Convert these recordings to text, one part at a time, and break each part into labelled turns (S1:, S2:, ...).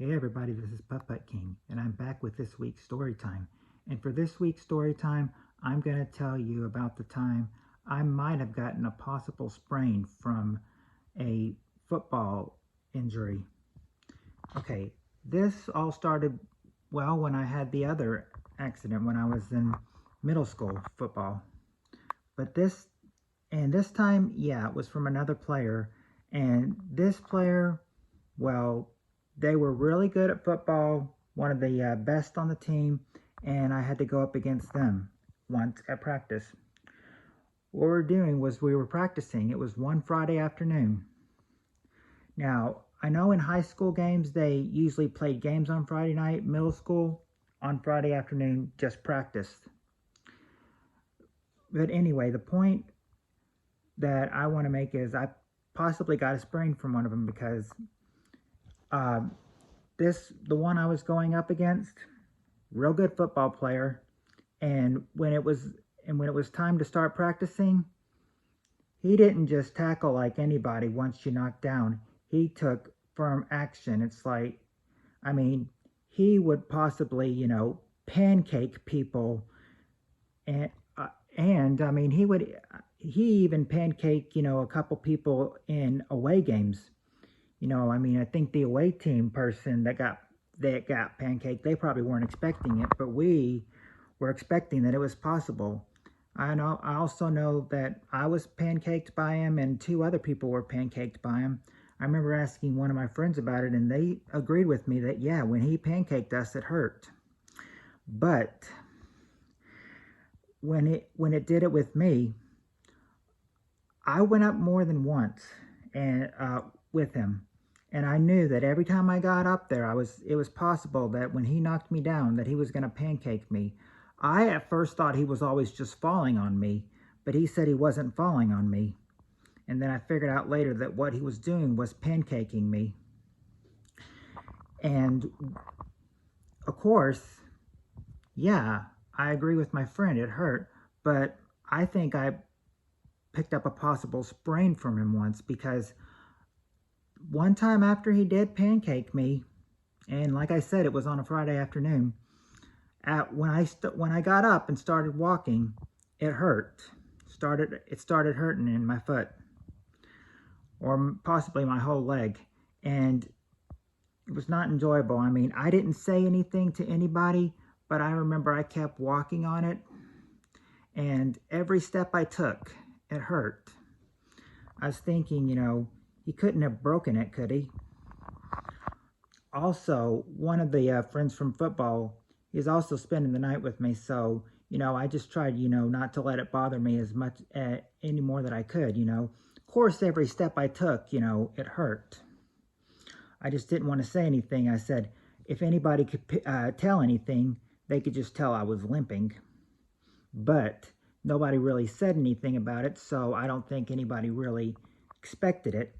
S1: Hey everybody, this is Putt King, and I'm back with this week's story time. And for this week's story time, I'm going to tell you about the time I might have gotten a possible sprain from a football injury. Okay, this all started, well, when I had the other accident when I was in middle school football. But this time, yeah, it was from another player. And this player, well, they were really good at football, one of the best on the team, and I had to go up against them once at practice. What we were doing was we were practicing. It was one Friday afternoon. Now, I know in high school games they usually played games on Friday night, middle school on Friday afternoon, just practiced. But anyway, the point that I want to make is I possibly got a sprain from one of them because uh, the one I was going up against, real good football player, and when it was time to start practicing, he didn't just tackle like anybody once you knocked down. He took firm action. It's like, I mean, he would possibly, pancake people, and and I mean, he even pancake, a couple people in away games. I mean, I think the away team person that got pancaked, they probably weren't expecting it, but we were expecting that it was possible. I also know that I was pancaked by him and two other people were pancaked by him. I remember asking one of my friends about it and they agreed with me that yeah, when he pancaked us it hurt. But when it did it with me, I went up more than once and with him. And I knew that every time I got up there, it was possible that when he knocked me down that he was going to pancake me. I at first thought he was always just falling on me, but he said he wasn't falling on me. And then I figured out later that what he was doing was pancaking me. And of course, yeah, I agree with my friend, it hurt, but I think I picked up a possible sprain from him once because one time after he did pancake me, and like I said, it was on a Friday afternoon. When I got up and started walking, it hurt. It started hurting in my foot, or possibly my whole leg, and it was not enjoyable. I mean, I didn't say anything to anybody, but I remember I kept walking on it, and every step I took, it hurt. I was thinking, he couldn't have broken it, could he? Also, one of the friends from football is also spending the night with me, so I just tried, not to let it bother me as much any more that I could. Of course, every step I took, it hurt. I just didn't want to say anything. I said if anybody could tell anything, they could just tell I was limping. But nobody really said anything about it, so I don't think anybody really expected it.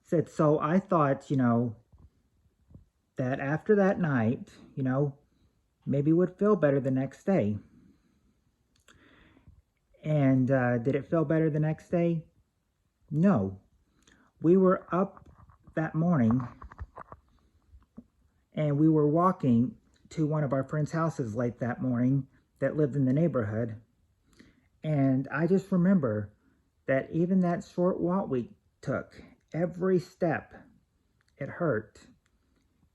S1: Said so I thought, that after that night, maybe would feel better the next day. And did it feel better the next day? No. We were up that morning and we were walking to one of our friends' houses late that morning that lived in the neighborhood. And I just remember that even that short walk we took, every step, it hurt.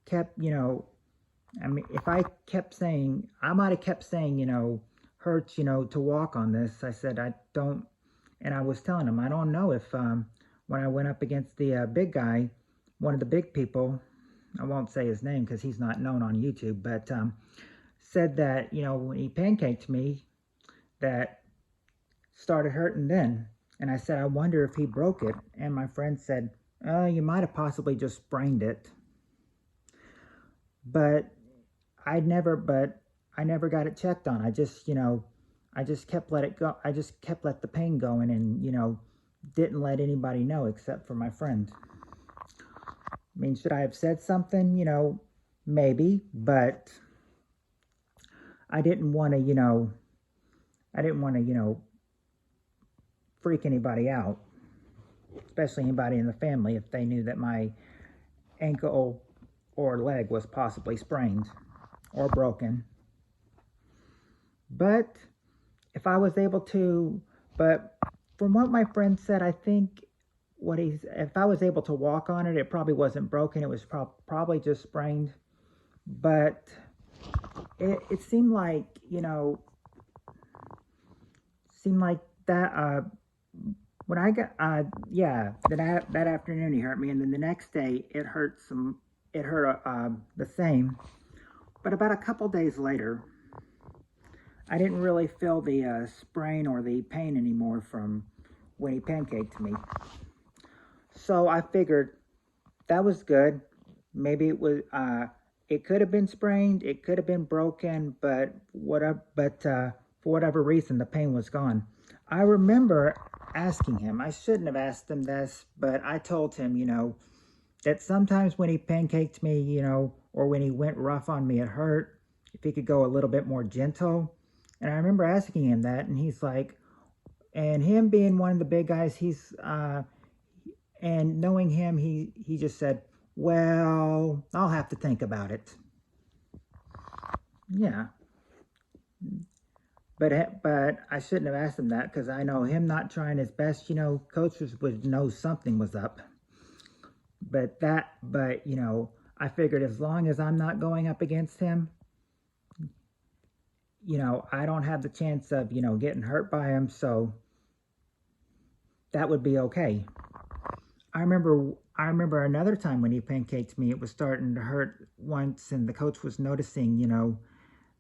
S1: Kept, I mean, if I kept saying, I might have kept saying, hurts, to walk on this. I said, I don't, and I was telling him, I don't know if when I went up against the big guy, one of the big people, I won't say his name because he's not known on YouTube, but said that, when he pancaked me, that started hurting then. And I said, I wonder if he broke it. And my friend said, you might have possibly just sprained it. But I never got it checked on. I just kept let it go. I just kept let the pain going and, didn't let anybody know except for my friend. I mean, should I have said something? Maybe, but I didn't want to, freak anybody out, especially anybody in the family if they knew that my ankle or leg was possibly sprained or broken. But if I was able to, but from what my friend said, I think if I was able to walk on it, it probably wasn't broken. It was probably just sprained. But it seemed like, that when I got, that afternoon he hurt me, and then the next day it hurt the same. But about a couple days later, I didn't really feel the sprain or the pain anymore from when he pancaked me. So I figured that was good. Maybe it could have been sprained, it could have been broken, but for whatever reason, the pain was gone. I remember asking him, I shouldn't have asked him this, but I told him, that sometimes when he pancaked me, or when he went rough on me, it hurt. If he could go a little bit more gentle. And I remember asking him that, and he's like, and him being one of the big guys, and knowing him, he just said, well, I'll have to think about it. Yeah. But I shouldn't have asked him that, because I know him not trying his best, coaches would know something was up. But I figured as long as I'm not going up against him, I don't have the chance of, getting hurt by him, so that would be okay. I remember another time when he pancaked me, it was starting to hurt once, and the coach was noticing,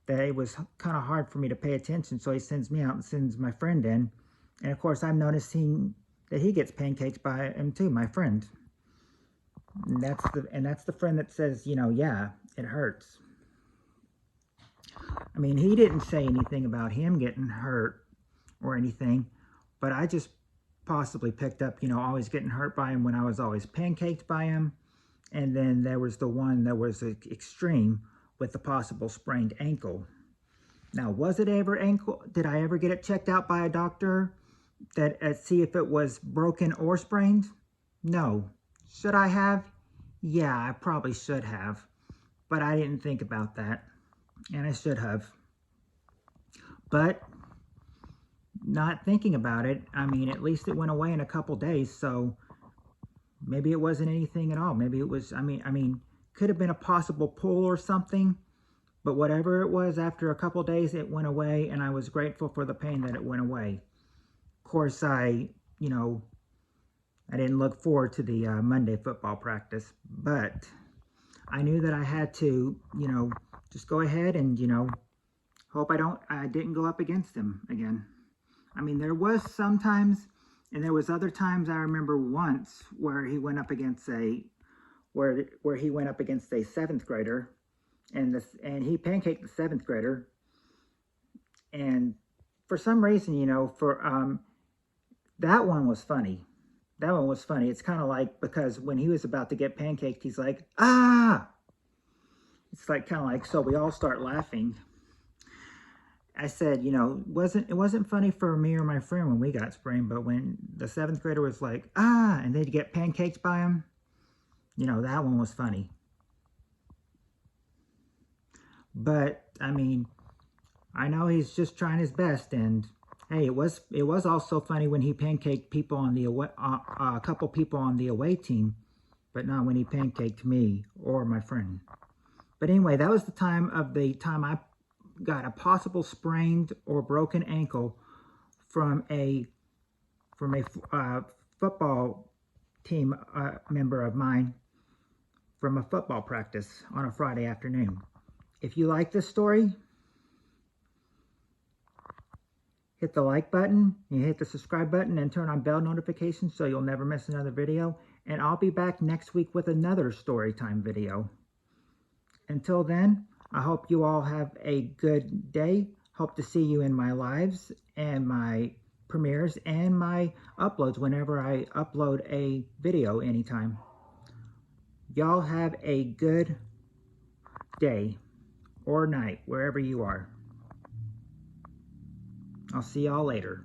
S1: that it was kind of hard for me to pay attention, so he sends me out and sends my friend in. And of course, I'm noticing that he gets pancaked by him too, my friend. And that's the friend that says, yeah, it hurts. I mean, he didn't say anything about him getting hurt or anything, but I just possibly picked up, always getting hurt by him when I was always pancaked by him. And then there was the one that was extreme with the possible sprained ankle. Now, was it ever ankle? Did I ever get it checked out by a doctor that see if it was broken or sprained? No. Should I have? Yeah, I probably should have, but I didn't think about that, and I should have. But not thinking about it, I mean, at least it went away in a couple days, so maybe it wasn't anything at all. Maybe it was, I mean, could have been a possible pull or something, but whatever it was, after a couple days, it went away, and I was grateful for the pain that it went away. Of course, I didn't look forward to the Monday football practice, but I knew that I had to, just go ahead and, hope I didn't go up against him again. I mean, there was sometimes, and there was other times. I remember once where he went up against where he went up against a 7th grader, and he pancaked the 7th grader, and for some reason, that one was funny. That one was funny. It's kind of like, because when he was about to get pancaked, he's like, ah! It's like kind of like, so we all start laughing. I said, it wasn't funny for me or my friend when we got sprained, but when the 7th grader was like, ah, and they'd get pancaked by him, that one was funny. But, I mean, I know he's just trying his best, and hey, it was also funny when he pancaked people on the away, a couple people on the away team, but not when he pancaked me or my friend. But anyway, that was the time I got a possible sprained or broken ankle from a football team member of mine from a football practice on a Friday afternoon. If you like this story, hit the like button, and hit the subscribe button, and turn on bell notifications so you'll never miss another video. And I'll be back next week with another Storytime video. Until then, I hope you all have a good day. Hope to see you in my lives and my premieres and my uploads whenever I upload a video anytime. Y'all have a good day or night, wherever you are. I'll see y'all later.